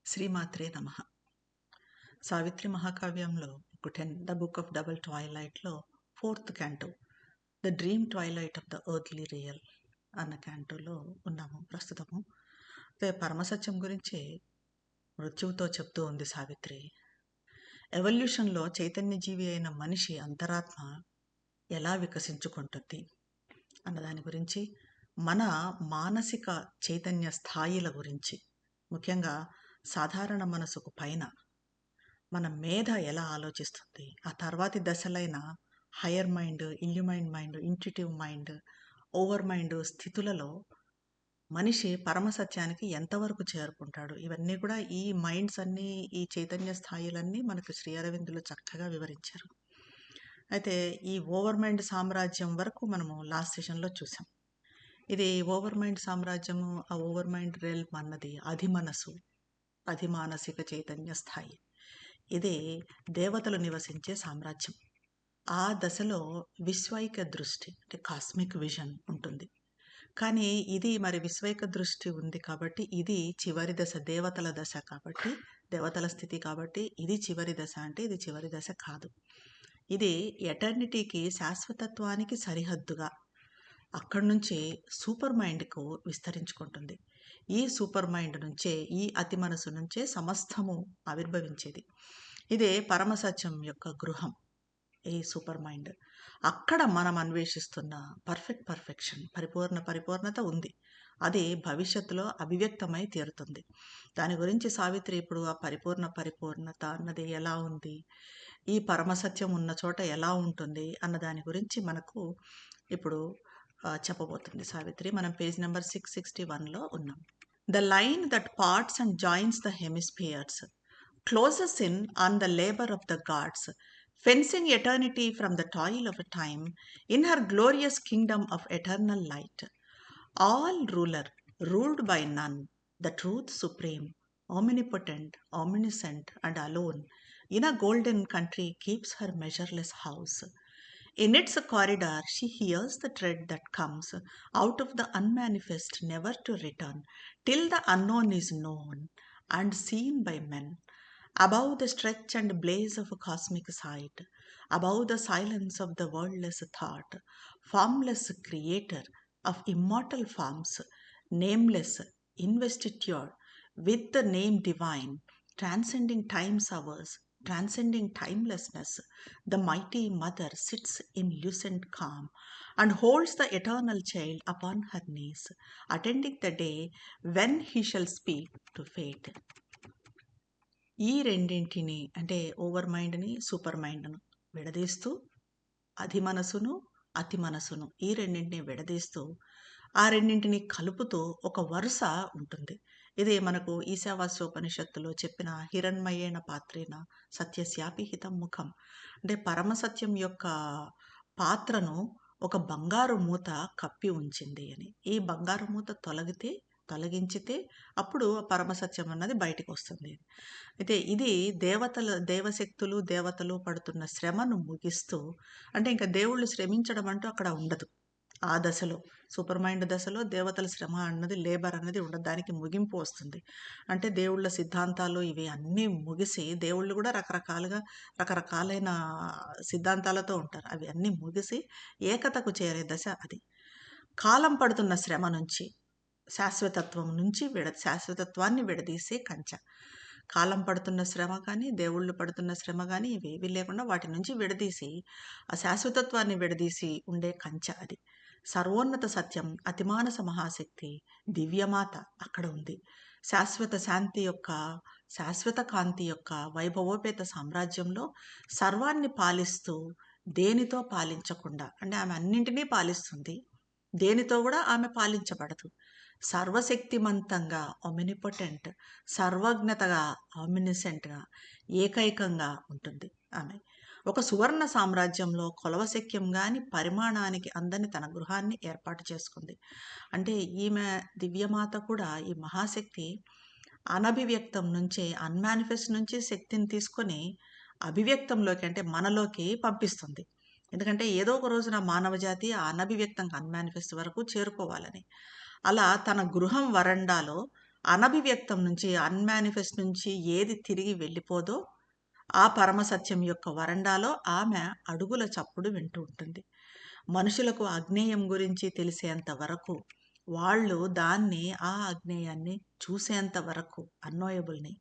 శ్రీమాత్రే నమః. సావిత్రి మహాకావ్యంలో ఒక 'ద బుక్ ఆఫ్ డబుల్ ట్వైలైట్'లో 4th canto 'the dream twilight of the earthly real' అన్న క్యాంటోలో ఉన్నాము ప్రస్తుతము. అయితే పరమసత్యం గురించి మృత్యువుతో చెప్తూ ఉంది సావిత్రి. ఎవల్యూషన్‌లో చైతన్య జీవి అయిన మనిషి అంతరాత్మ ఎలా వికసించుకుంటుంది అన్న దాని గురించి, మన మానసిక చైతన్య స్థాయిల గురించి, ముఖ్యంగా సాధారణ మనసుకు పైన మన మేధ ఎలా ఆలోచిస్తుంది, ఆ తర్వాతి దశలైన higher mind, illumine mind, intuitive mind, overmind స్థితులలో మనిషి పరమసత్యానికి ఎంతవరకు చేరుకుంటాడు, ఇవన్నీ కూడా ఈ మైండ్స్ అన్నీ, ఈ చైతన్య స్థాయిలన్నీ మనకు శ్రీ అరవిందులు చక్కగా వివరించారు. అయితే ఈ ఓవర్ మైండ్ సామ్రాజ్యం వరకు మనము లాస్ట్ సెషన్లో చూసాం. ఇది ఓవర్ మైండ్ సామ్రాజ్యము, ఆ ఓవర్ మైండ్ రెల్మ్ అన్నది అధిమనసు, అధిమానసిక చైతన్య స్థాయి. ఇది దేవతలు నివసించే సామ్రాజ్యం. ఆ దశలో విశ్వైక దృష్టి అంటే కాస్మిక్ విజన్ ఉంటుంది. కానీ ఇది మరి విశ్వైక దృష్టి ఉంది కాబట్టి ఇది చివరి దశ, దేవతల దశ కాబట్టి, దేవతల స్థితి కాబట్టి ఇది చివరి దశ అంటే ఇది చివరి దశ కాదు. ఇది ఎటర్నిటీకి, శాశ్వతత్వానికి సరిహద్దుగా అక్కడి నుంచి సూపర్ మైండ్కు విస్తరించుకుంటుంది. ఈ సూపర్ మైండ్ నుంచే, ఈ అతి మనసు నుంచే సమస్తము ఆవిర్భవించేది. ఇదే పరమసత్యం యొక్క గృహం, ఈ సూపర్ మైండ్. అక్కడ మనం అన్వేషిస్తున్న పర్ఫెక్షన్, పరిపూర్ణత ఉంది. అది భవిష్యత్తులో అభివ్యక్తమై తీరుతుంది. దాని గురించి సావిత్రి ఇప్పుడు ఆ పరిపూర్ణత అన్నది ఎలా ఉంది, ఈ పరమసత్యం ఉన్న చోట ఎలా ఉంటుంది అన్న దాని గురించి మనకు ఇప్పుడు చెప్పబోతుంది సావిత్రి. మనం పేజ్ నెంబర్ 661లో ఉన్నాం. The line that parts and joins the hemispheres closes in on the labor of the gods, fencing eternity from the toil of time in her glorious kingdom of eternal light. All ruler, ruled by none, the truth supreme, omnipotent, omniscient, and alone, in a golden country keeps her measureless house. In its corridor she hears the tread that comes out of the unmanifest, never to return, till the unknown is known and seen by men. Above the stretch and blaze of a cosmic sight, above the silence of the wordless thought, formless creator of immortal forms, nameless, investitured with the name divine, transcending time's hours, transcending timelessness, the mighty mother sits in lucent calm and holds the eternal child upon her knees, attending the day when he shall speak to fate. ఈ రెండింటిని అంటే over మైండ్ని, super మైండ్ను విడదీస్తూ, అధి మనసును, అతి మనసును ఈ రెండింటిని విడదీస్తూ, ఆ రెండింటిని కలుపుతూ ఒక వరుస ఉంటుంది. ఇది మనకు ఈశావాస్యోపనిషత్తులో చెప్పిన హిరణ్మయేణ పాత్రేన సత్యస్యాపి హితం ముఖం అంటే పరమసత్యం యొక్క పాత్రను ఒక బంగారు మూత కప్పి ఉంచింది అని. ఈ బంగారు మూత తొలగించితే అప్పుడు పరమసత్యం అన్నది బయటికి వస్తుంది. అయితే ఇది దేవశక్తులు, దేవతలు పడుతున్న శ్రమను ముగిస్తూ, అంటే ఇంకా దేవుళ్ళు శ్రమించడం అంటూ అక్కడ ఉండదు. ఆ దశలో, సూపర్ మైండ్ దశలో దేవతల శ్రమ అన్నది, లేబర్ అన్నది ఉండదు. దానికి ముగింపు వస్తుంది. అంటే దేవుళ్ళ సిద్ధాంతాలు ఇవి అన్నీ ముగిసి, దేవుళ్ళు కూడా రకరకాలైన సిద్ధాంతాలతో ఉంటారు. అవి అన్నీ ముగిసి ఏకతకు చేరే దశ అది. కాలం పడుతున్న శ్రమ నుంచి, శాశ్వతత్వాన్ని విడదీసే కంచె. కాలం పడుతున్న శ్రమ కానీ, దేవుళ్ళు పడుతున్న శ్రమ కానీ ఇవేవి లేకుండా వాటి నుంచి విడదీసి, ఆ శాశ్వతత్వాన్ని విడదీసి ఉండే కంచె అది. సర్వోన్నత సత్యం, అతిమానస మహాశక్తి, దివ్యమాత అక్కడ ఉంది. శాశ్వత శాంతి యొక్క, శాశ్వత కాంతి యొక్క వైభవోపేత సామ్రాజ్యంలో సర్వాన్ని పాలిస్తూ, దేనితో పాలించకుండా, అంటే ఆమె అన్నింటినీ పాలిస్తుంది, దేనితో కూడా ఆమె పాలించబడదు. సర్వశక్తిమంతంగా, ఒమినిపొటెంట్, సర్వజ్ఞతగా, ఆమినిసెంట్గా, ఏకైకంగా ఉంటుంది ఆమె. ఒక సువర్ణ సామ్రాజ్యంలో కొలవశక్యం గాని పరిమాణానికి అందని తన గృహాన్ని ఏర్పాటు చేసుకుంది. అంటే ఈమె దివ్యమాత కూడా, ఈ మహాశక్తి అనభివ్యక్తం నుంచే, అన్మానిఫెస్ట్ నుంచి శక్తిని తీసుకొని అభివ్యక్తంలోకి అంటే మనలోకి పంపిస్తుంది. ఎందుకంటే ఏదో ఒక రోజున మానవ జాతి ఆ అనభివ్యక్తం, అన్మానిఫెస్ట్ వరకు చేరుకోవాలని. అలా తన గృహం వరండాలో అనభివ్యక్తం నుంచి, అన్‌మానిఫెస్ట్ నుంచి ఏది తిరిగి వెళ్ళిపోదో, ఆ పరమ సత్యం యొక్క వరండాలో ఆమె అడుగుల చప్పుడు వింటూ ఉంటుంది. మనుషులకు అజ్ఞేయం గురించి తెలిసేంత వరకు, వాళ్ళు దాన్ని, ఆ అజ్ఞేయాన్ని చూసేంత వరకు అన్నోయబుల్‌ని,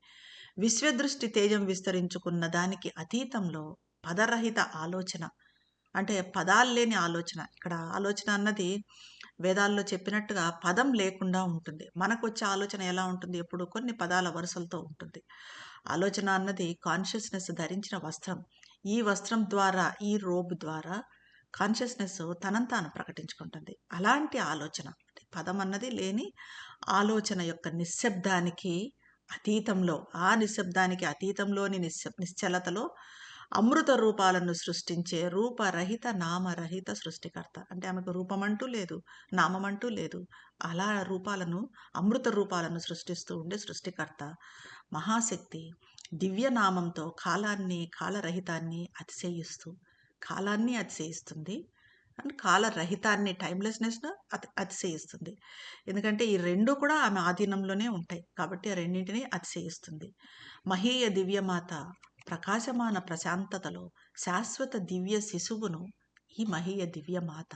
విశ్వదృష్టి తేజం విస్తరించుకున్న దానికి అతీతంలో పదరహిత ఆలోచన, అంటే పదాలు లేని ఆలోచన. ఇక్కడ ఆలోచన అన్నది వేదాల్లో చెప్పినట్టుగా పదం లేకుండా ఉంటుంది. మనకొచ్చే ఆలోచన ఎలా ఉంటుంది? ఎప్పుడు కొన్ని పదాల వరుసలతో ఉంటుంది. ఆలోచన అన్నది కాన్షియస్‌నెస్ ధరించిన వస్త్రం. ఈ వస్త్రం ద్వారా, ఈ రోబ్ ద్వారా కాన్షియస్‌నెస్ తనను తాను ప్రకటించుకుంటుంది. అలాంటి ఆలోచన, అంటే పదం అన్నది లేని ఆలోచన యొక్క నిశ్శబ్దానికి అతీతంలో, ఆ నిశ్శబ్దానికి అతీతంలోని నిశ్చలతలో అమృత రూపాలను సృష్టించే రూపరహిత, నామరహిత సృష్టికర్త. అంటే ఆమెకు రూపమంటూ లేదు, నామమంటూ లేదు. అలా రూపాలను, అమృత రూపాలను సృష్టిస్తూ ఉండే సృష్టికర్త మహాశక్తి దివ్య నామంతో కాలాన్ని, కాలరహితాన్ని అతిశయిస్తూ, కాలాన్ని అతిశయిస్తుంది అండ్ కాలరహితాన్ని, టైమ్‌లెస్‌నెస్‌ను అతిశయిస్తుంది. ఎందుకంటే ఈ 2 కూడా ఆమె ఆధీనంలోనే ఉంటాయి. కాబట్టి ఆ రెండింటిని అతిశయిస్తుంది. మహీయ దివ్యమాత ప్రకాశమాన ప్రశాంతతలో శాశ్వత దివ్య శిశువును, ఈ మహీయ దివ్యమాత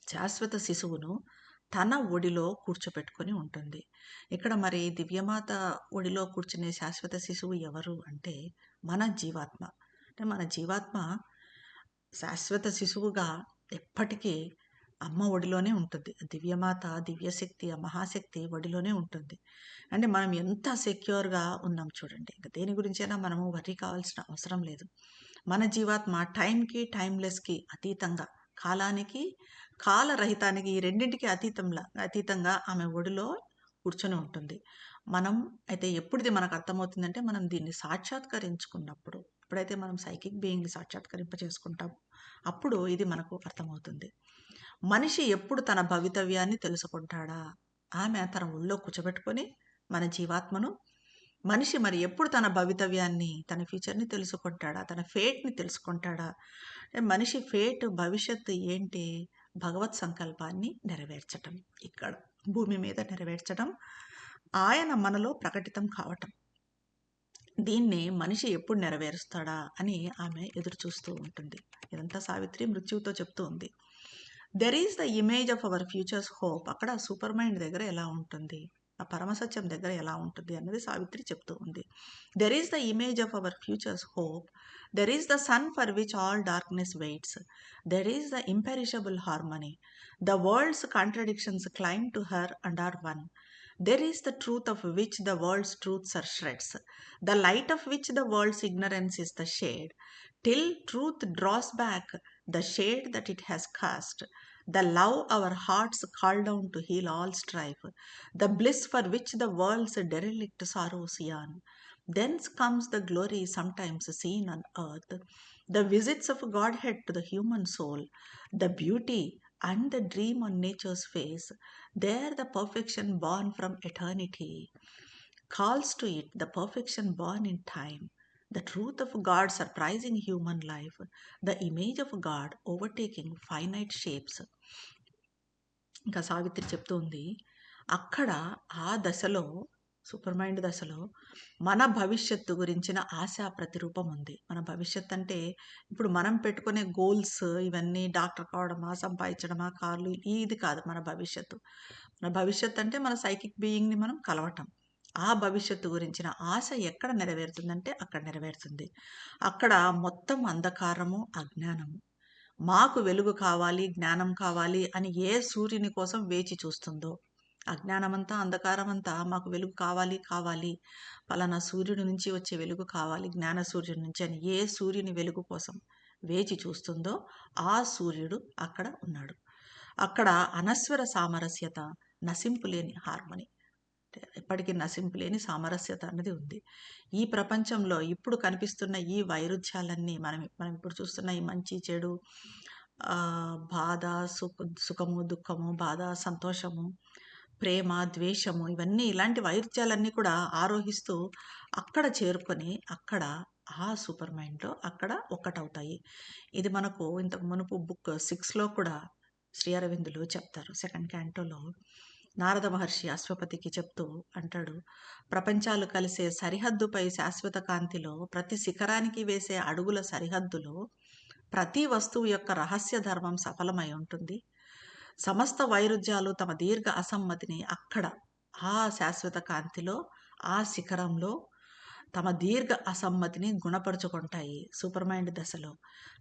శాశ్వత శిశువును తన ఒడిలో కూర్చోపెట్టుకొని ఉంటుంది. ఇక్కడ మరి దివ్యమాత ఒడిలో కూర్చునే శాశ్వత శిశువు ఎవరు అంటే మన జీవాత్మ. అంటే మన జీవాత్మ శాశ్వత శిశువుగా ఎప్పటికీ అమ్మ ఒడిలోనే ఉంటుంది. దివ్యమాత, దివ్యశక్తి, ఆ మహాశక్తి ఒడిలోనే ఉంటుంది. అంటే మనం ఎంత సెక్యూర్‌గా ఉన్నాం చూడండి. ఇంక దేని గురించైనా మనము వర్రీ కావాల్సిన అవసరం లేదు. మన జీవాత్మ టైంకి, టైమ్‌లెస్‌కి అతీతంగా, కాలానికి, కాలరహితానికి, ఈ రెండింటికి అతీతంగా ఆమె ఒడిలో కూర్చొని ఉంటుంది. మనం అయితే ఎప్పుడిది మనకు అర్థమవుతుందంటే, మనం దీన్ని సాక్షాత్కరించుకున్నప్పుడు. ఎప్పుడైతే మనం సైకిక్ బీయింగ్‌ని సాక్షాత్కరింపజేసుకుంటామో, అప్పుడు ఇది మనకు అర్థమవుతుంది. మనిషి ఎప్పుడు తన భవితవ్యాన్ని తెలుసుకుంటాడా? ఆమె తన ఒళ్ళో కూర్చోబెట్టుకొని మన జీవాత్మను, మనిషి మరి ఎప్పుడు తన భవితవ్యాన్ని, తన ఫ్యూచర్‌ని తెలుసుకుంటాడా? తన ఫేట్‌ని తెలుసుకుంటాడా? మనిషి ఫేట్, భవిష్యత్తు ఏంటి? భగవత్ సంకల్పాన్ని నెరవేర్చటం. ఇక్కడ భూమి మీద నెరవేర్చటం. ఆయన మనలో ప్రకటితం కావటం. దీన్ని మనిషి ఎప్పుడు నెరవేరుస్తాడా అని ఆమె ఎదురు చూస్తూ ఉంటుంది. ఇదంతా సావిత్రి మృత్యువుతో చెప్తూ ఉంది. There is the image of our future's hope. అక్కడ సూపర్ మైండ్ దగ్గర ఎలా ఉంటుంది, ఆ పరమసత్యం దగ్గర ఎలా ఉంటుంది అన్నది సావిత్రి చెప్తూ ఉంది. There is the image of our future's hope. There is the sun for which all darkness waits. There is the imperishable harmony. The world's contradictions climb to her and are one. There is the truth of which the world's truths are shreds, the light of which the world's ignorance is the shade, till truth draws back the shade that it has cast, the love our hearts call down to heal all strife, the bliss for which the world's derelict sorrows yearn. Thence comes the glory sometimes seen on earth, the visits of Godhead to the human soul, the beauty and the dream on nature's face. There the perfection born from eternity calls to it, the perfection born in time, the truth of God surprising human life, the image of God overtaking finite shapes. ఇంకా సావిత్రి చెప్తూ ఉంది, అక్కడ ఆ దశలో, super mind దశలో మన భవిష్యత్తు గురించిన ఆశా ప్రతిరూపం ఉంది. మన భవిష్యత్ అంటే ఇప్పుడు మనం పెట్టుకునే గోల్స్ ఇవన్నీ డాక్టర్ కావడమా, సంపాదించడమా, కార్లు, ఇది కాదు మన భవిష్యత్తు. మన భవిష్యత్ అంటే మన సైకిక్ బీయింగ్‌ని మనం కలవటం. ఆ భవిష్యత్తు గురించిన ఆశ ఎక్కడ నెరవేరుతుందంటే అక్కడ నెరవేరుతుంది. అక్కడ మొత్తం అంధకారము, అజ్ఞానము. మాకు వెలుగు కావాలి, జ్ఞానం కావాలి అని ఏ సూర్యుని కోసం వేచి చూస్తుందో, అజ్ఞానమంతా, అంధకారమంతా మాకు వెలుగు కావాలి, కావాలి, పలానా సూర్యుడి నుంచి వచ్చే వెలుగు కావాలి, జ్ఞాన సూర్యుడి నుంచి అని ఏ సూర్యుని వెలుగు కోసం వేచి చూస్తుందో ఆ సూర్యుడు అక్కడ ఉన్నాడు. అక్కడ అనస్వర సామరస్యత, నశింపులేని హార్మనీ, ఎప్పటికీ నశింపులేని సామరస్యత అన్నది ఉంది. ఈ ప్రపంచంలో ఇప్పుడు కనిపిస్తున్న ఈ వైరుధ్యాలన్నీ, మనం ఇప్పుడు చూస్తున్న ఈ మంచి, చెడు, బాధ, సుఖము, దుఃఖము, బాధ, సంతోషము, ప్రేమ, ద్వేషము, ఇవన్నీ, ఇలాంటి వైరుధ్యాలన్నీ కూడా ఆరోహిస్తూ అక్కడ చేరుకొని, అక్కడ ఆ సూపర్ మైండ్‌లో అక్కడ ఒక్కటవుతాయి. ఇది మనకు ఇంతకు మునుపు బుక్ 6లో కూడా శ్రీ అరవిందులు చెప్తారు. సెకండ్ క్యాంటోలో నారద మహర్షి అశ్వపతికి చెప్తూ అంటాడు, ప్రపంచాలు కలిసే సరిహద్దుపై శాశ్వత కాంతిలో ప్రతి శిఖరానికి వేసే అడుగుల సరిహద్దులో ప్రతి వస్తువు యొక్క రహస్య ధర్మం సఫలమై ఉంటుంది. సమస్త వైరుధ్యాలు తమ దీర్ఘ అసమ్మతిని అక్కడ ఆ శాశ్వత కాంతిలో ఆ శిఖరంలో తమ దీర్ఘ అసమ్మతిని గుణపరుచుకుంటాయి సూపర్ మైండ్ దశలో.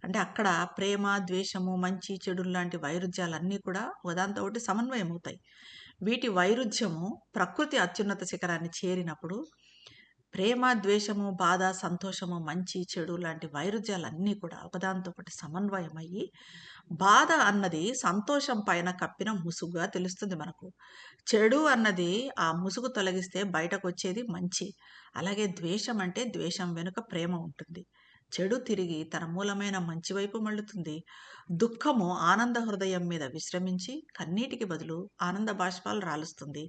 అంటే అక్కడ ప్రేమ, ద్వేషము, మంచి, చెడులు లాంటి వైరుధ్యాలన్నీ కూడా ఒకదాంతో ఒకటి సమన్వయం అవుతాయి. వీటి వైరుధ్యము ప్రకృతి అత్యున్నత శిఖరాన్ని చేరినప్పుడు ప్రేమ, ద్వేషము, బాధ, సంతోషము, మంచి, చెడు లాంటి వైరుధ్యాలన్నీ కూడా ఒకదాంతో ఒకటి సమన్వయమయ్యి బాధ అన్నది సంతోషం పైన కప్పిన ముసుగుగా తెలుస్తుంది మనకు. చెడు అన్నది ఆ ముసుగు తొలగిస్తే బయటకు వచ్చేది మంచి. అలాగే ద్వేషం అంటే ద్వేషం వెనుక ప్రేమ ఉంటుంది. చెడు తిరిగి తన మూలమైన మంచి వైపు మళ్ళుతుంది. దుఃఖము ఆనంద హృదయం మీద విశ్రమించి కన్నీటికి బదులు ఆనంద బాష్పాలు రాలుస్తుంది.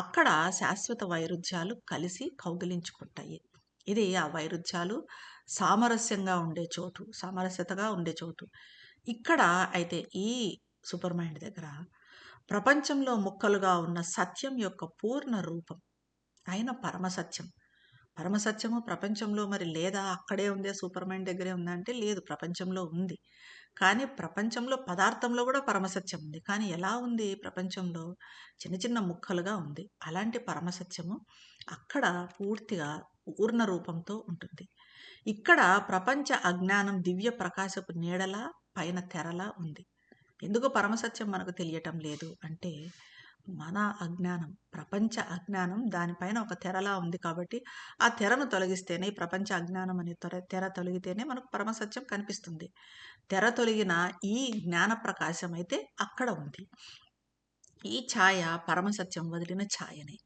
అక్కడ శాశ్వత వైరుధ్యాలు కలిసి కౌగిలించుకుంటాయి. ఇది ఆ వైరుధ్యాలు సామరస్యంగా ఉండే చోటు, సామరస్యతగా ఉండే చోటు. ఇక్కడ అయితే ఈ సూపర్ మైండ్ దగ్గర ప్రపంచంలో ముక్కలుగా ఉన్న సత్యం యొక్క పూర్ణ రూపం అయిన పరమసత్యం. పరమసత్యము ప్రపంచంలో మరి లేదా, అక్కడే ఉందే సూపర్ మైండ్ దగ్గరే ఉందా అంటే లేదు, ప్రపంచంలో ఉంది. కానీ ప్రపంచంలో పదార్థంలో కూడా పరమసత్యం ఉంది. కానీ ఎలా ఉంది ప్రపంచంలో? చిన్న చిన్న ముక్కలుగా ఉంది. అలాంటి పరమసత్యము అక్కడ పూర్తిగా పూర్ణ రూపంతో ఉంటుంది. ఇక్కడ ప్రపంచ అజ్ఞానం దివ్య ప్రకాశపు నీడలా పైన తెరలా ఉంది. ఎందుకు పరమసత్యం మనకు తెలియటం లేదు అంటే మన అజ్ఞానం, ప్రపంచ అజ్ఞానం దానిపైన ఒక తెరలా ఉంది కాబట్టి ఆ తెరను తొలగిస్తేనే, ఈ ప్రపంచ అజ్ఞానం అనే తెర తొలగితేనే మనకు పరమసత్యం కనిపిస్తుంది. తెర తొలగిన ఈ జ్ఞాన ప్రకాశం అయితే అక్కడ ఉంది. ఈ ఛాయ పరమసత్యం వదిలిన ఛాయనే.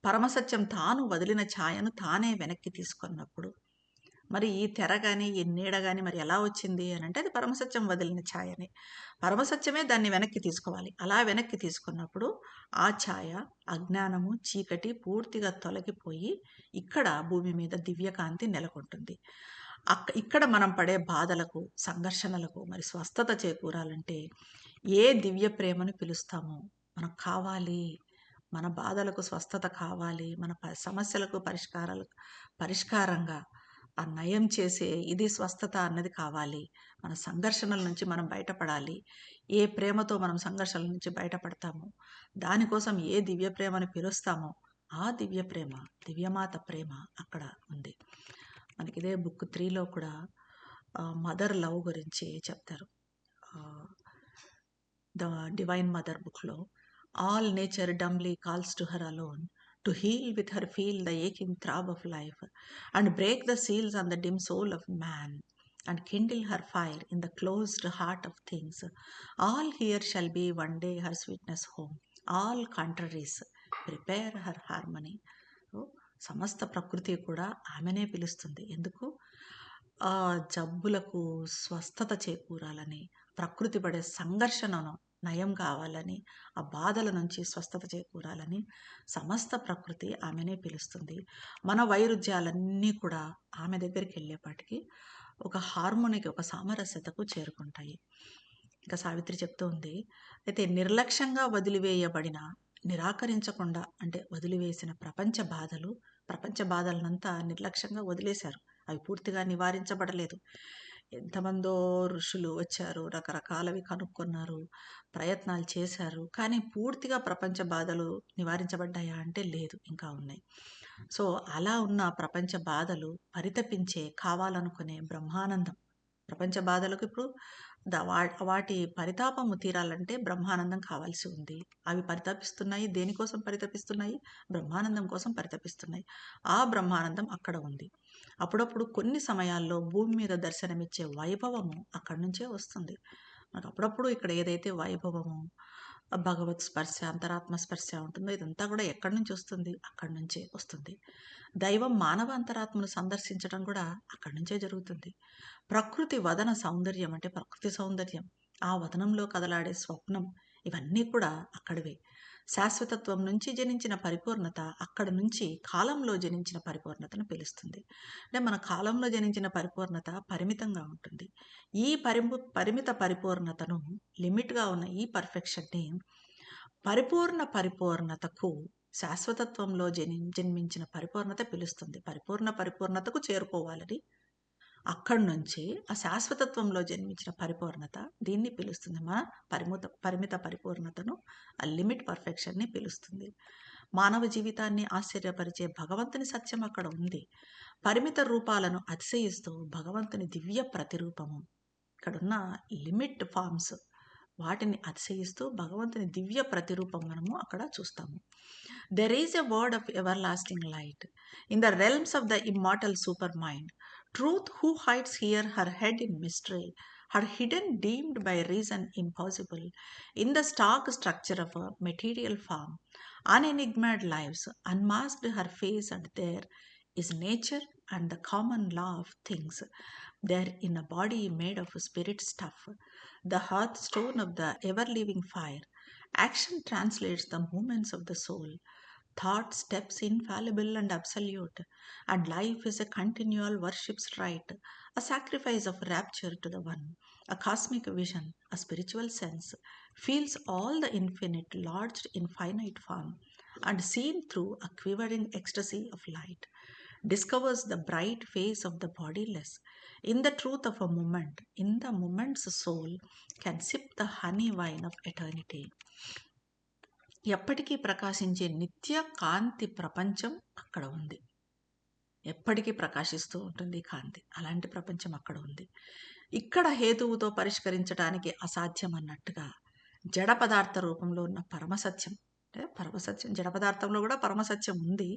పరమసత్యం తాను వదిలిన ఛాయను తానే వెనక్కి తీసుకున్నప్పుడు మరి ఈ తెర కానీ ఈ నీడ కానీ మరి ఎలా వచ్చింది అని అంటే అది పరమసత్యం వదిలిన ఛాయనే. పరమసత్యమే దాన్ని వెనక్కి తీసుకోవాలి. అలా వెనక్కి తీసుకున్నప్పుడు ఆ ఛాయ, అజ్ఞానము, చీకటి పూర్తిగా తొలగిపోయి ఇక్కడ భూమి మీద దివ్యకాంతి నెలకొంటుంది. ఇక్కడ మనం పడే బాధలకు, సంఘర్షణలకు మరి స్వస్థత చేకూరాలంటే ఏ దివ్య ప్రేమను పిలుస్తామో మనకు కావాలి. మన బాధలకు స్వస్థత కావాలి, మన సమస్యలకు పరిష్కారంగా ఆ నయం చేసే ఇది స్వస్థత అన్నది కావాలి. మన సంఘర్షణల నుంచి మనం బయటపడాలి. ఏ ప్రేమతో మనం సంఘర్షణల నుంచి బయటపడతామో, దానికోసం ఏ దివ్య ప్రేమను పిలుస్తామో ఆ దివ్య ప్రేమ, దివ్యమాత ప్రేమ అక్కడ ఉంది. మనకి ఇదే బుక్ 3లో కూడా మదర్ లవ్ గురించి చెప్తారు. ద డివైన్ మదర్ బుక్లో all nature dumbly calls to her alone to heal with her feel the aching throb of life, and break the seals on the dim soul of man, and kindle her fire in the closed heart of things. All here shall be one day her sweetness home. All contraries prepare her harmony. సమస్త ప్రకృతి కూడా ఆమెనే పిలుస్తుంది. ఎందుకు? ఆ జబ్బులకు స్వస్థత చేకూరాలని, ప్రకృతి పడే సంఘర్షణను నయం కావాలని, ఆ బాధల నుంచి స్వస్థత చేకూరాలని సమస్త ప్రకృతి ఆమెనే పిలుస్తుంది. మన వైరుధ్యాలన్నీ కూడా ఆమె దగ్గరికి వెళ్ళేపాటికి ఒక హార్మోనికి, ఒక సామరస్యతకు చేరుకుంటాయి. ఇంకా సావిత్రి చెప్తూ ఉంది, అయితే నిర్లక్ష్యంగా వదిలివేయబడిన, నిరాకరించకుండా అంటే వదిలివేసిన ప్రపంచ బాధలనంతా నిర్లక్ష్యంగా వదిలేశారు. అవి పూర్తిగా నివారించబడలేదు. ఎంతమందో ఋషులు వచ్చారు, రకరకాలవి కనుక్కున్నారు, ప్రయత్నాలు చేశారు. కానీ పూర్తిగా ప్రపంచ బాధలు నివారించబడ్డాయా అంటే లేదు, ఇంకా ఉన్నాయి. సో అలా ఉన్న ప్రపంచ బాధలు పరితపించే, కావాలనుకునే బ్రహ్మానందం. ప్రపంచ బాధలకు ఇప్పుడు వాటి పరితాపము తీరాలంటే బ్రహ్మానందం కావాల్సి ఉంది. అవి పరితపిస్తున్నాయి. దేనికోసం పరితపిస్తున్నాయి? బ్రహ్మానందం కోసం పరితపిస్తున్నాయి. ఆ బ్రహ్మానందం అక్కడ ఉంది. అప్పుడప్పుడు కొన్ని సమయాల్లో భూమి మీద దర్శనమిచ్చే వైభవము అక్కడి నుంచే వస్తుంది. మనకు అప్పుడప్పుడు ఇక్కడ ఏదైతే వైభవము, భగవత్ స్పర్శ, అంతరాత్మ స్పర్శ ఉంటుందో ఇదంతా కూడా ఎక్కడి నుంచి వస్తుంది? అక్కడి నుంచే వస్తుంది. దైవం మానవ అంతరాత్మను సందర్శించడం కూడా అక్కడి నుంచే జరుగుతుంది. ప్రకృతి వదన సౌందర్యం అంటే ప్రకృతి సౌందర్యం, ఆ వదనంలో కదలాడే స్వప్నం, ఇవన్నీ కూడా అక్కడివే. శాశ్వతత్వం నుంచి జనించిన పరిపూర్ణత అక్కడ నుంచి కాలంలో జనించిన పరిపూర్ణతను పిలుస్తుంది. అంటే మన కాలంలో జనించిన పరిపూర్ణత పరిమితంగా ఉంటుంది. ఈ పరిమిత పరిపూర్ణతను, లిమిట్గా ఉన్న ఈ పర్ఫెక్షన్ని పరిపూర్ణతకు శాశ్వతత్వంలో జన్మించిన పరిపూర్ణత పిలుస్తుంది. పరిపూర్ణతకు చేరుకోవాలని అక్కడి నుంచి ఆ శాశ్వతత్వంలో జన్మించిన పరిపూర్ణత దీన్ని పిలుస్తుంది. మన పరిమిత పరిపూర్ణతను, ఆ లిమిట్ పర్ఫెక్షన్ని పిలుస్తుంది. మానవ జీవితాన్ని ఆశ్చర్యపరిచే భగవంతుని సత్యం అక్కడ ఉంది. పరిమిత రూపాలను అతిశయిస్తూ భగవంతుని దివ్య ప్రతిరూపము, ఇక్కడున్న లిమిట్ ఫార్మ్స్ వాటిని అతిశయిస్తూ భగవంతుని దివ్య ప్రతిరూపం మనము అక్కడ చూస్తాము. There is a word of everlasting light in the realms of the immortal supermind. Truth who hides here her head in mystery, her hidden deemed by reason impossible, in the stark structure of a material form, unenigmaed lives, unmasked her face, and there is nature and the common law of things. There in a body made of spirit stuff, the hearthstone of the ever-living fire, action translates the movements of the soul. Thought steps infallible and absolute, and life is a continual worship's rite, a sacrifice of rapture to the one. A cosmic vision, a spiritual sense, feels all the infinite lodged in finite form, and seen through a quivering ecstasy of light, discovers the bright face of the bodiless. In the truth of a moment, in the moment's soul, can sip the honey wine of eternity. ఎప్పటికీ ప్రకాశించే నిత్య కాంతి ప్రపంచం అక్కడ ఉంది. ఎప్పటికీ ప్రకాశిస్తూ ఉంటుంది కాంతి. అలాంటి ప్రపంచం అక్కడ ఉంది. ఇక్కడ హేతువుతో పరిష్కరించడానికి అసాధ్యం అన్నట్టుగా జడ పదార్థ రూపంలో ఉన్న పరమసత్యం, అంటే పరమసత్యం జడ పదార్థంలో కూడా పరమసత్యం ఉంది.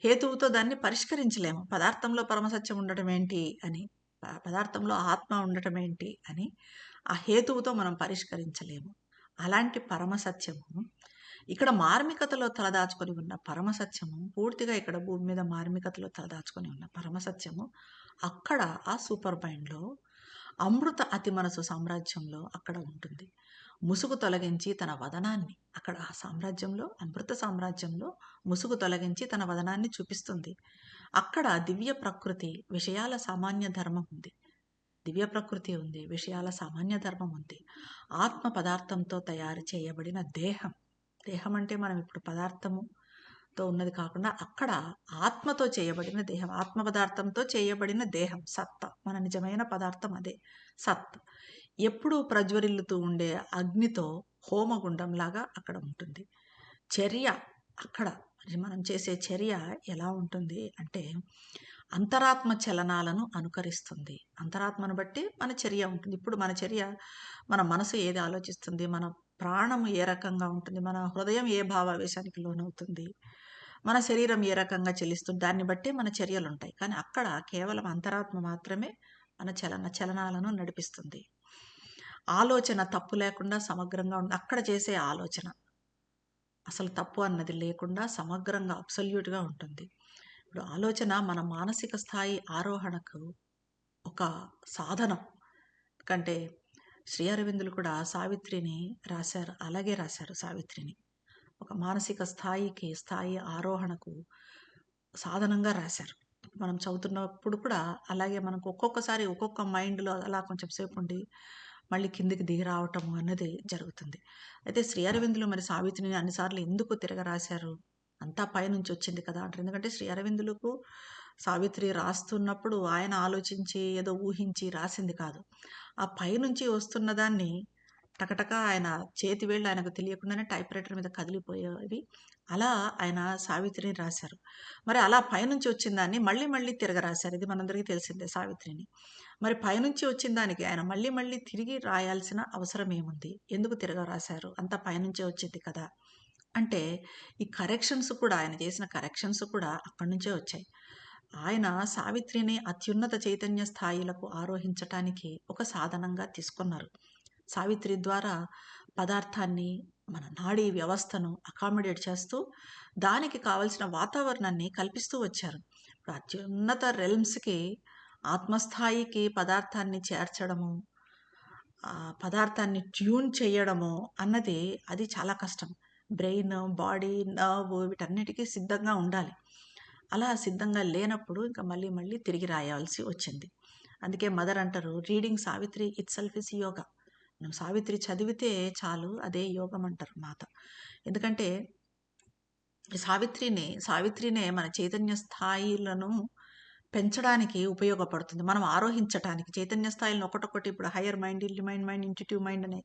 హేతువుతో దాన్ని పరిష్కరించలేము. పదార్థంలో పరమసత్యం ఉండటం ఏంటి అని, పదార్థంలో ఆత్మ ఉండటం ఏంటి అని ఆ హేతువుతో మనం పరిష్కరించలేము. అలాంటి పరమసత్యము ఇక్కడ మార్మికతలో తలదాచుకొని ఉన్న పరమసత్యము, పూర్తిగా ఇక్కడ భూమి మీద మార్మికతలో తలదాచుకొని ఉన్న పరమసత్యము అక్కడ ఆ సూపర్ మైండ్లో, అమృత అతి మనసు సామ్రాజ్యంలో అక్కడ ఉంటుంది. ముసుగు తొలగించి తన వదనాన్ని, అక్కడ ఆ సామ్రాజ్యంలో, అమృత సామ్రాజ్యంలో ముసుగు తొలగించి తన వదనాన్ని చూపిస్తుంది. అక్కడ దివ్య ప్రకృతి, విషయాల సామాన్య ధర్మం ఉంది. దివ్య ప్రకృతి ఉంది, విషయాల సామాన్య ధర్మం ఉంది. ఆత్మ పదార్థంతో తయారు చేయబడిన దేహం, దేహం అంటే మనం ఇప్పుడు పదార్థముతో ఉన్నది కాకుండా అక్కడ ఆత్మతో చేయబడిన దేహం, ఆత్మ పదార్థంతో చేయబడిన దేహం, సత్త, మన నిజమైన పదార్థం అదే సత్. ఎప్పుడూ ప్రజ్వరిల్లుతూ ఉండే అగ్నితో హోమగుండంలాగా అక్కడ ఉంటుంది. చర్య అక్కడ మనం చేసే చర్య ఎలా ఉంటుంది అంటే అంతరాత్మ చలనాలను అనుకరిస్తుంది. అంతరాత్మను బట్టి మన చర్య ఉంటుంది. ఇప్పుడు మన చర్య, మన మనసు ఏది ఆలోచిస్తుంది, మన ప్రాణము ఏ రకంగా ఉంటుంది, మన హృదయం ఏ భావావేశానికి లోనవుతుంది, మన శరీరం ఏ రకంగా చెల్లిస్తుంది, దాన్ని బట్టి మన చర్యలు ఉంటాయి. కానీ అక్కడ కేవలం అంతరాత్మ మాత్రమే మన చలనాలను నడిపిస్తుంది. ఆలోచన తప్పు లేకుండా సమగ్రంగా ఉంది. అక్కడ చేసే ఆలోచన అసలు తప్పు అన్నది లేకుండా సమగ్రంగా అబ్సల్యూట్గా ఉంటుంది. ఇప్పుడు ఆలోచన మన మానసిక స్థాయి ఆరోహణకు ఒక సాధనం. కంటే శ్రీ అరవిందులు కూడా సావిత్రిని రాశారు, అలాగే రాశారు. సావిత్రిని ఒక మానసిక స్థాయి ఆరోహణకు సాధనంగా రాశారు. మనం చదువుతున్నప్పుడు కూడా అలాగే మనకు ఒక్కొక్కసారి ఒక్కొక్క మైండ్లో అలా కొంచెం సేపు ఉండి మళ్ళీ కిందికి దిగి రావటము అన్నది జరుగుతుంది. అయితే శ్రీ అరవిందులు మరి సావిత్రిని అన్నిసార్లు ఎందుకు తిరగరాశారు? అంతా పైనుంచి వచ్చింది కదా అంటారు. ఎందుకంటే శ్రీ అరవిందులకు సావిత్రి రాస్తున్నప్పుడు ఆయన ఆలోచించి ఏదో ఊహించి రాసింది కాదు. ఆ పైనుంచి వస్తున్న దాన్ని టకటక ఆయన చేతి వేళ్ళు ఆయనకు తెలియకుండానే టైప్ రైటర్ మీద కదిలిపోయేవి. అలా ఆయన సావిత్రిని రాశారు. మరి అలా పైనుంచి వచ్చిన దాన్ని మళ్ళీ మళ్ళీ తిరగరాశారు. ఇది మనందరికీ తెలిసిందే సావిత్రిని. మరి పైనుంచి వచ్చిన దానికి ఆయన మళ్ళీ మళ్ళీ తిరిగి రాయాల్సిన అవసరం ఏముంది? ఎందుకు తిరగరాశారు? అంతా పైనుంచే వచ్చింది కదా అంటే ఈ కరెక్షన్స్ కూడా, ఆయన చేసిన కరెక్షన్స్ కూడా అక్కడి నుంచే వచ్చాయి. ఆయన సావిత్రిని అత్యున్నత చైతన్య స్థాయిలకు ఆరోహించటానికి ఒక సాధనంగా తీసుకున్నారు. సావిత్రి ద్వారా పదార్థాన్ని, మన నాడీ వ్యవస్థను అకామిడేట్ చేస్తూ దానికి కావలసిన వాతావరణాన్ని కల్పిస్తూ వచ్చారు. ఇప్పుడు అత్యున్నత రెల్మ్స్కి, ఆత్మస్థాయికి పదార్థాన్ని చేర్చడము, ఆ పదార్థాన్ని ట్యూన్ చేయడము అన్నది అది చాలా కష్టం. బ్రెయిన్, బాడీ, నర్వ్ వీటన్నిటికీ సిద్ధంగా ఉండాలి. అలా సిద్ధంగా లేనప్పుడు ఇంకా మళ్ళీ మళ్ళీ తిరిగి రాయాల్సి వచ్చింది. అందుకే మదర్ అంటారు, reading Savitri it self is yoga. మనం సావిత్రి చదివితే చాలు, అదే యోగం అంటారు మాత. ఎందుకంటే సావిత్రినే మన చైతన్య స్థాయిలను పెంచడానికి ఉపయోగపడుతుంది. మనం ఆరోహించటానికి చైతన్య స్థాయిలను ఒకటొక్కటి, ఇప్పుడు higher mind, mind mind, intuitive mind అని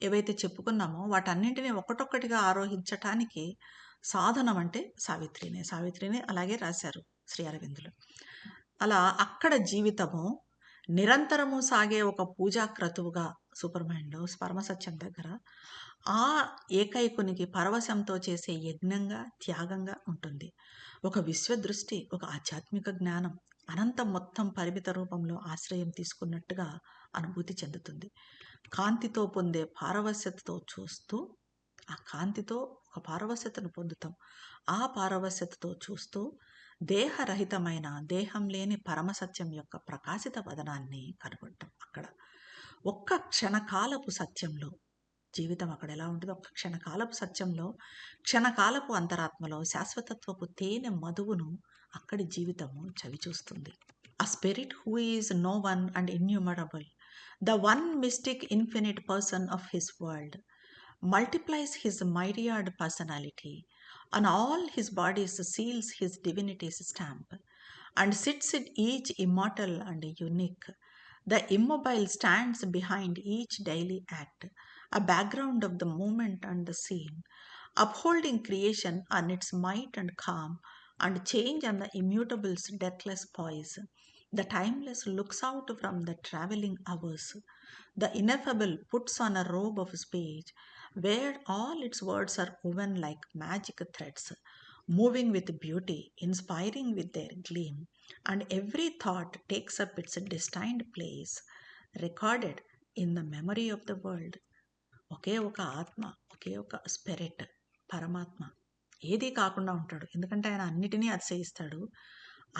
ఏవైతే చెప్పుకున్నామో వాటన్నింటినీ ఒకటొక్కటిగా ఆరోహించటానికి సాధనం అంటే సావిత్రినే అలాగే రాశారు శ్రీ అరవిందులు. అలా అక్కడ జీవితము నిరంతరము సాగే ఒక పూజా క్రతువుగా సూపర్ మైండ్లో పరమసత్యం దగ్గర ఆ ఏకైకునికి పరవశంతో చేసే యజ్ఞంగా, త్యాగంగా ఉంటుంది. ఒక విశ్వదృష్టి, ఒక ఆధ్యాత్మిక జ్ఞానం అనంతం మొత్తం పరిమిత రూపంలో ఆశ్రయం తీసుకున్నట్టుగా అనుభూతి చెందుతుంది. కాంతితో పొందే పారవశ్యతతో చూస్తూ, ఆ కాంతితో ఒక పారవశ్యతను పొందుతాం. ఆ పారవశ్యతతో చూస్తూ దేహరహితమైన, దేహం లేని పరమసత్యం యొక్క ప్రకాశిత వదనాన్ని కనుగొంటాం. అక్కడ ఒక్క క్షణకాలపు సత్యంలో జీవితం అక్కడ ఎలా ఉంటుందో, ఒక్క క్షణకాలపు సత్యంలో, క్షణకాలపు అంతరాత్మలో శాశ్వతత్వపు తేనె మధువును అక్కడి జీవితము చవిచూస్తుంది. A spirit who is no one and innumerable, the one mystic infinite person of his world, multiplies his myriad personality, on all his bodies seals his divinity's stamp, and sits in each immortal and unique. The immobile stands behind each daily act, a background of the moment and the scene, upholding creation on its might and calm, and change on the immutable's deathless poise. The timeless looks out from the travelling hours. The ineffable puts on a robe of speech, where all its words are woven like magic threads, moving with beauty, inspiring with their gleam, and every thought takes up its destined place, recorded in the memory of the world. ఒకే ఒక ఆత్మ, ఒకే ఒక spirit, పరమాత్మ ఏదీ కాకుండా ఉంటాడు. ఎందుకంటే ఆయన అన్నిటినీ అతిశయిస్తాడు.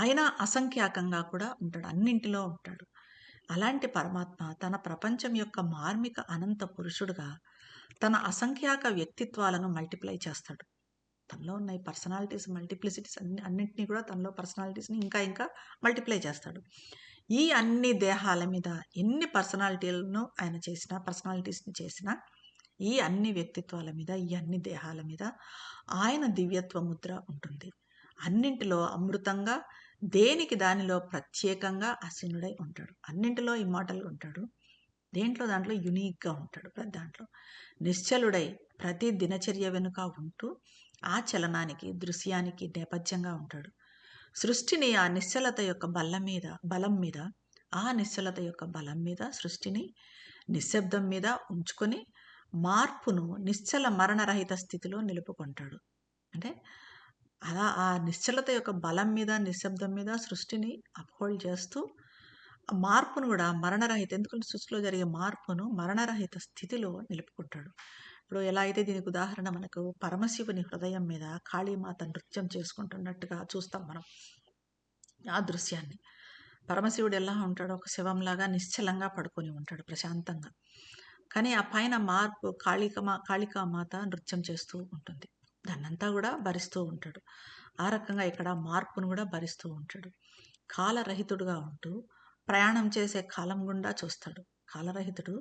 ఆయన అసంఖ్యాకంగా కూడా ఉంటాడు, అన్నింటిలో ఉంటాడు. అలాంటి పరమాత్మ తన ప్రపంచం యొక్క మార్మిక అనంత పురుషుడుగా తన అసంఖ్యాక వ్యక్తిత్వాలను మల్టిప్లై చేస్తాడు. తనలో ఉన్న ఈ పర్సనాలిటీస్, మల్టిప్లిసిటీస్ అన్నింటినీ కూడా, తనలో పర్సనాలిటీస్ని ఇంకా ఇంకా మల్టిప్లై చేస్తాడు. ఈ అన్ని దేహాల మీద ఎన్ని పర్సనాలిటీలను ఆయన చేసినా, పర్సనాలిటీస్ని చేసినా, ఈ అన్ని వ్యక్తిత్వాల మీద, ఈ అన్ని దేహాల మీద ఆయన దివ్యత్వ ముద్ర ఉంటుంది. అన్నింటిలో అమృతంగా, దేనికి దానిలో ప్రత్యేకంగా అసీనుడై ఉంటాడు. అన్నింటిలో ఇమ్మార్టల్గా ఉంటాడు, దాంట్లో యునీక్గా ఉంటాడు. ప్రతి దాంట్లో నిశ్చలుడై ప్రతి దినచర్య వెనుక ఉంటూ ఆ చలనానికి, దృశ్యానికి నేపథ్యంగా ఉంటాడు. సృష్టిని ఆ నిశ్చలత యొక్క బలం మీద, ఆ నిశ్చలత యొక్క బలం మీద, సృష్టిని నిశ్శబ్దం మీద ఉంచుకొని మార్పును నిశ్చల మరణరహిత స్థితిలో నిలుపుకుంటాడు. అంటే అలా ఆ నిశ్చలత యొక్క బలం మీద, నిశ్శబ్దం మీద సృష్టిని అప్హోల్డ్ చేస్తూ మార్పును కూడా మరణరహిత, ఎందుకంటే సృష్టిలో జరిగే మార్పును మరణరహిత స్థితిలో నిలుపుకుంటాడు. ఇప్పుడు ఎలా అయితే దీనికి ఉదాహరణ మనకు పరమశివుని హృదయం మీద కాళీమాత నృత్యం చేసుకుంటున్నట్టుగా చూస్తాం మనం ఆ దృశ్యాన్ని. పరమశివుడు ఎలా ఉంటాడో, ఒక శివంలాగా నిశ్చలంగా పడుకొని ఉంటాడు ప్రశాంతంగా. కానీ ఆ పైన మార్పు కాళికామాత నృత్యం చేస్తూ ఉంటుంది, దాన్నంతా కూడా భరిస్తూ ఉంటాడు. ఆ రకంగా ఇక్కడ మార్పును కూడా భరిస్తూ ఉంటాడు. కాలరహితుడుగా ఉంటూ ప్రయాణం చేసే కాలం గుండా చూస్తాడు. కాలరహితుడు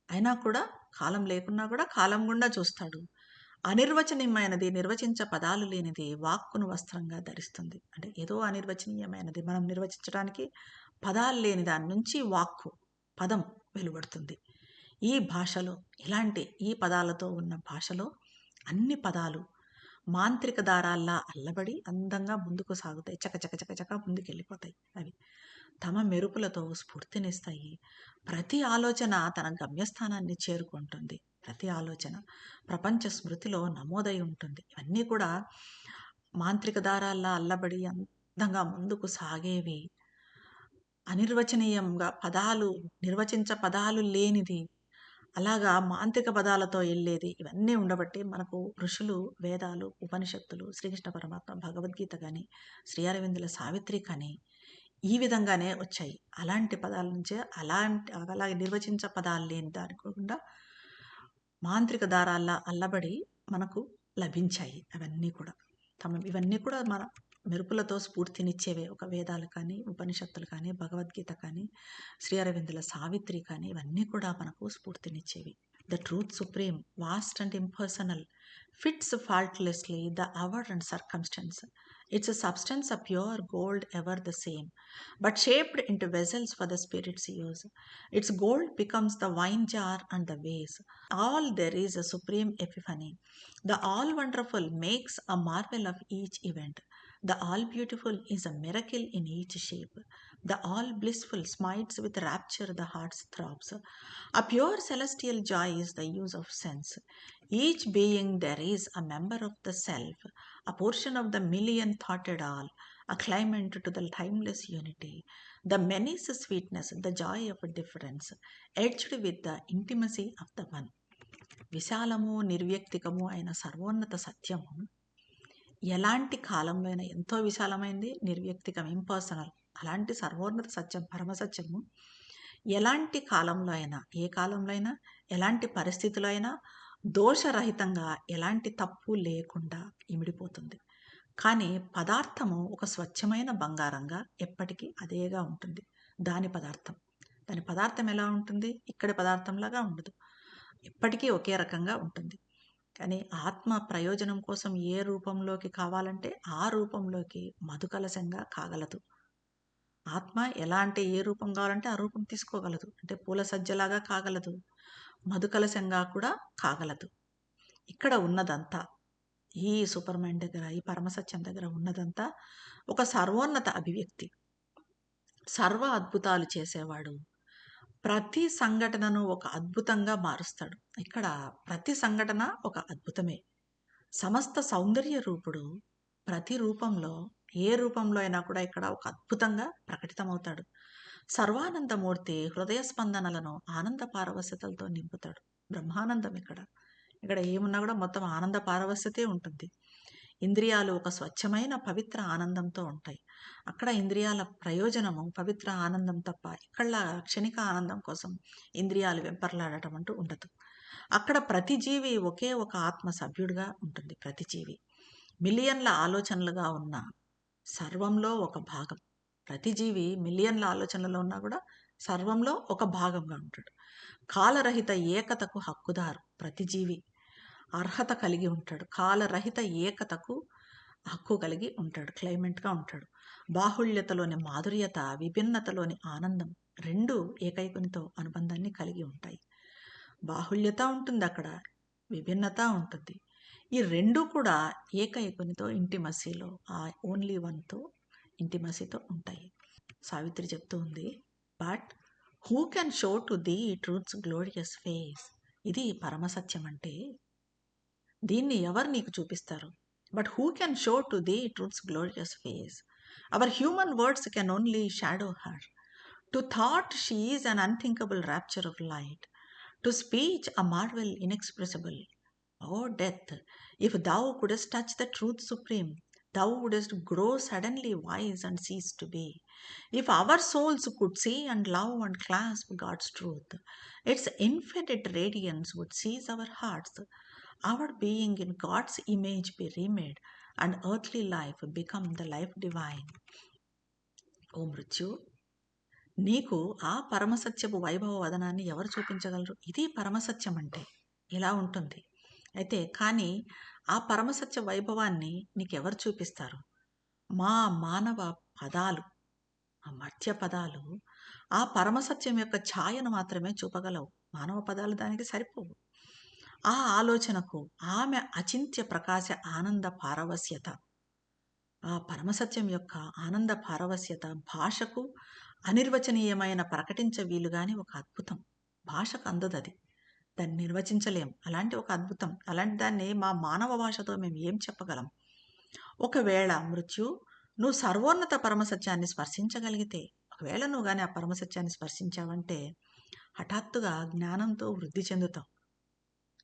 అయినా కూడా, కాలం లేకున్నా కూడా కాలం గుండా చూస్తాడు. అనిర్వచనీయమైనది, నిర్వచించ పదాలు లేనిది వాక్కును వస్త్రంగా ధరిస్తుంది. అంటే ఏదో అనిర్వచనీయమైనది, మనం నిర్వచించడానికి పదాలు లేని దాని నుంచి వాక్కు, పదం వెలువడుతుంది. ఈ భాషలో, ఈ పదాలతో ఉన్న భాషలో అన్ని పదాలు మాంత్రిక దారాల్లా అల్లబడి అందంగా ముందుకు సాగుతాయి. చకచక ముందుకెళ్ళిపోతాయి. అవి తమ మెరుపులతో స్ఫూర్తినిస్తాయి. ప్రతి ఆలోచన తన గమ్యస్థానాన్ని చేరుకుంటుంది. ప్రతి ఆలోచన ప్రపంచ స్మృతిలో నమోదై ఉంటుంది. ఇవన్నీ కూడా మాంత్రిక దారాల్లా అల్లబడి అందంగా ముందుకు సాగేవి. అనిర్వచనీయంగా నిర్వచించ పదాలు లేనిది, అలాగా మాంత్రిక పదాలతో వెళ్ళేది. ఇవన్నీ ఉండబట్టి మనకు ఋషులు, వేదాలు, ఉపనిషత్తులు, శ్రీకృష్ణ పరమాత్మ భగవద్గీత కానీ, శ్రీ అరవిందుల సావిత్రి కానీ ఈ విధంగానే వచ్చాయి. అలాంటి పదాల నుంచే, అలాగే నిర్వచించ పదాలు లేని దాని కాకుండా మాంత్రిక దారాల్లా అల్లబడి మనకు లభించాయి. ఇవన్నీ కూడా మన మెరుపులతో స్ఫూర్తినిచ్చేవే ఒక వేదాలు కానీ, ఉపనిషత్తులు కానీ, భగవద్గీత కానీ, శ్రీ అరవిందుల సావిత్రి కానీ ఇవన్నీ కూడా మనకు స్ఫూర్తినిచ్చేవి. The truth supreme, vast and impersonal, fits faultlessly the hour and circumstance. It's a substance of pure gold ever the same, but shaped into vessels for the spirit's use. Its gold becomes the wine jar and the vase. All there is a supreme epiphany. The all wonderful makes a marvel of each event. The all beautiful is a miracle in each shape. The all blissful smites with rapture the heart's throbs. A pure celestial joy is the use of sense. Each being there is a member of the self, a portion of the million thoughted all, a claimant to the timeless unity. The many's sweetness, the joy of difference, edged with the intimacy of the one. విశాలము నిర్వ్యక్తికము అయిన సర్వోన్నత సత్యము ఎలాంటి కాలంలో అయినా ఎంతో విశాలమైంది, నిర్వ్యక్తికం, impersonal. అలాంటి సర్వోన్నత సత్యం, పరమసత్యము ఎలాంటి కాలంలో అయినా, ఏ కాలంలో అయినా, ఎలాంటి పరిస్థితుల్లో అయినా దోషరహితంగా, ఎలాంటి తప్పు లేకుండా ఇమిడిపోతుంది. కానీ పదార్థము ఒక స్వచ్ఛమైన బంగారంగా ఎప్పటికీ అదేగా ఉంటుంది. దాని పదార్థం ఎలా ఉంటుంది? ఇక్కడి పదార్థంలాగా ఉండదు, ఎప్పటికీ ఒకే రకంగా ఉంటుంది. కానీ ఆత్మ ప్రయోజనం కోసం ఏ రూపంలోకి కావాలంటే ఆ రూపంలోకి మధుకలశంగా కాగలదు. ఆత్మ ఎలా అంటే ఏ రూపం కావాలంటే ఆ రూపం తీసుకోగలదు. అంటే పూల సజ్జలాగా కాగలదు, మధుకలశంగా కూడా కాగలదు. ఇక్కడ ఉన్నదంతా, ఈ సూపర్ మైండ్ దగ్గర, ఈ పరమసత్యం దగ్గర ఉన్నదంతా ఒక సర్వోన్నత అభివ్యక్తి, సర్వ అద్భుతాలు చేసేవాడు. ప్రతి సంఘటనను ఒక అద్భుతంగా మారుస్తాడు. ఇక్కడ ప్రతి సంఘటన ఒక అద్భుతమే. సమస్త సౌందర్య రూపుడు ప్రతి రూపంలో, ఏ రూపంలో అయినా కూడా ఇక్కడ ఒక అద్భుతంగా ప్రకటితమవుతాడు. సర్వానందమూర్తి హృదయ స్పందనలను ఆనంద పారవస్యతలతో నింపుతాడు. బ్రహ్మానందం ఇక్కడ ఏమున్నా కూడా మొత్తం ఆనంద పారవస్యతే ఉంటుంది. ఇంద్రియాలు ఒక స్వచ్ఛమైన పవిత్ర ఆనందంతో ఉంటాయి. అక్కడ ఇంద్రియాల ప్రయోజనము పవిత్ర ఆనందం తప్ప ఇక్కడ క్షణిక ఆనందం కోసం ఇంద్రియాలు వెంపర్లాడటం అంటూ ఉండదు. అక్కడ ప్రతి జీవి ఒకే ఒక ఆత్మ సభ్యుడిగా ఉంటుంది. ప్రతి జీవి మిలియన్ల ఆలోచనలుగా ఉన్న సర్వంలో ఒక భాగం. ప్రతి జీవి మిలియన్ల ఆలోచనలలో ఉన్నా కూడా సర్వంలో ఒక భాగంగా ఉంటాడు. కాలరహిత ఏకతకు హక్కుదారు ప్రతి జీవి అర్హత కలిగి ఉంటాడు. కాలరహిత ఏకతకు హక్కు కలిగి ఉంటాడు, క్లైమెంట్గా ఉంటాడు. బాహుళ్యతలోని మాధుర్యత, విభిన్నతలోని ఆనందం రెండు ఏకైకునితో అనుబంధాన్ని కలిగి ఉంటాయి. బాహుళ్యత ఉంటుంది, అక్కడ విభిన్నత ఉంటుంది. ఈ రెండు కూడా ఏకైకునితో ఇంటిమసీలో, ఆ ఓన్లీ వన్తో ఇంటిమసీతో ఉంటాయి. సావిత్రి చెప్తూ ఉంది, but who can show to the truth's glorious face. ఇది పరమసత్యం అంటే దీన్ని ఎవరు నీకు చూపిస్తారు? But who can show to the truth's glorious face. Our human words can only shadow her. To thought she is an unthinkable rapture of light. To speech a marvel inexpressible. O death, if thou couldst touch the truth supreme, thou wouldst grow suddenly wise and cease to be. If our souls could see and love and clasp God's truth, its infinite radiance would seize our hearts. Our being in God's image be remade, and earthly life become the life divine. ఓ మృత్యు, నీకు ఆ పరమసత్యపు వైభవ వదనాన్ని ఎవరు చూపించగలరు? ఇది పరమసత్యం అంటే ఇలా ఉంటుంది. అయితే కానీ ఆ పరమసత్య వైభవాన్ని నీకెవరు చూపిస్తారు? మా మానవ పదాలు, ఆ మధ్య పదాలు ఆ పరమసత్యం యొక్క ఛాయను మాత్రమే చూపగలవు. మానవ పదాలు దానికి సరిపోవు. ఆ ఆలోచనకు, ఆమె అచింత్య ప్రకాశ ఆనంద పారవస్యత, ఆ పరమసత్యం యొక్క ఆనంద పారవస్యత భాషకు అనిర్వచనీయమైన ప్రకటించ వీలుగాని ఒక అద్భుతం. భాషకు అందదు అది, దాన్ని నిర్వచించలేం. అలాంటి ఒక అద్భుతం, అలాంటి దాన్ని మా మానవ భాషతో మేము ఏం చెప్పగలం? ఒకవేళ మృత్యు నువ్వు సర్వోన్నత పరమసత్యాన్ని స్పర్శించగలిగితే, ఒకవేళ నువ్వు కానీ ఆ పరమసత్యాన్ని స్పర్శించావంటే హఠాత్తుగా జ్ఞానంతో వృద్ధి చెందుతావు.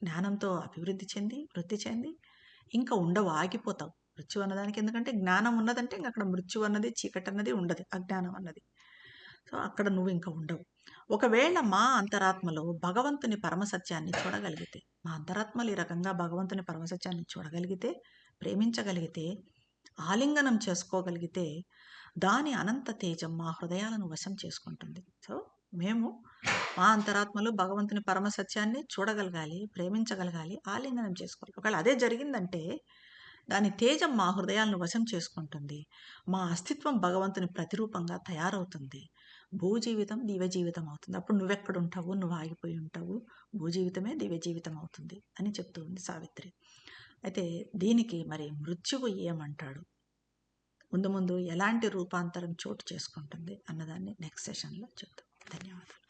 జ్ఞానంతో అభివృద్ధి చెంది వృద్ధి చెంది ఇంకా ఉండవు, ఆగిపోతావు. మృత్యు అన్నదానికి, ఎందుకంటే జ్ఞానం ఉన్నదంటే ఇంక అక్కడ మృత్యు అన్నది, చీకటి అన్నది ఉండదు, అజ్ఞానం అన్నది. సో అక్కడ నువ్వు ఇంకా ఉండవు. ఒకవేళ మా అంతరాత్మలో భగవంతుని పరమసత్యాన్ని చూడగలిగితే, మా అంతరాత్మలు ఈ రకంగా భగవంతుని పరమసత్యాన్ని చూడగలిగితే, ప్రేమించగలిగితే, ఆలింగనం చేసుకోగలిగితే దాని అనంత తేజం మా హృదయాలను వశం చేసుకుంటుంది. సో మేము మా అంతరాత్మలో భగవంతుని పరమ సత్యాన్ని చూడగలగాలి, ప్రేమించగలగాలి, ఆలింగనం చేసుకోవాలి. ఒకవేళ అదే జరిగిందంటే దాని తేజం మా హృదయాలను వశం చేసుకుంటుంది. మా అస్తిత్వం భగవంతుని ప్రతిరూపంగా తయారవుతుంది. భూజీవితం దివ్య జీవితం అవుతుంది. అప్పుడు నువ్వెక్కడ ఉంటావు, నువ్వు ఆగిపోయి ఉంటావు, భూజీవితమే దివ్య జీవితం అవుతుంది అని చెప్తూ ఉంది సావిత్రి. అయితే దీనికి మరి మృత్యువు ఏమంటాడు, ముందు ముందు ఎలాంటి రూపాంతరం చోటు చేసుకుంటుంది అన్నదాన్ని నెక్స్ట్ సెషన్లో చెప్తాం. ధన్యవాదాలు.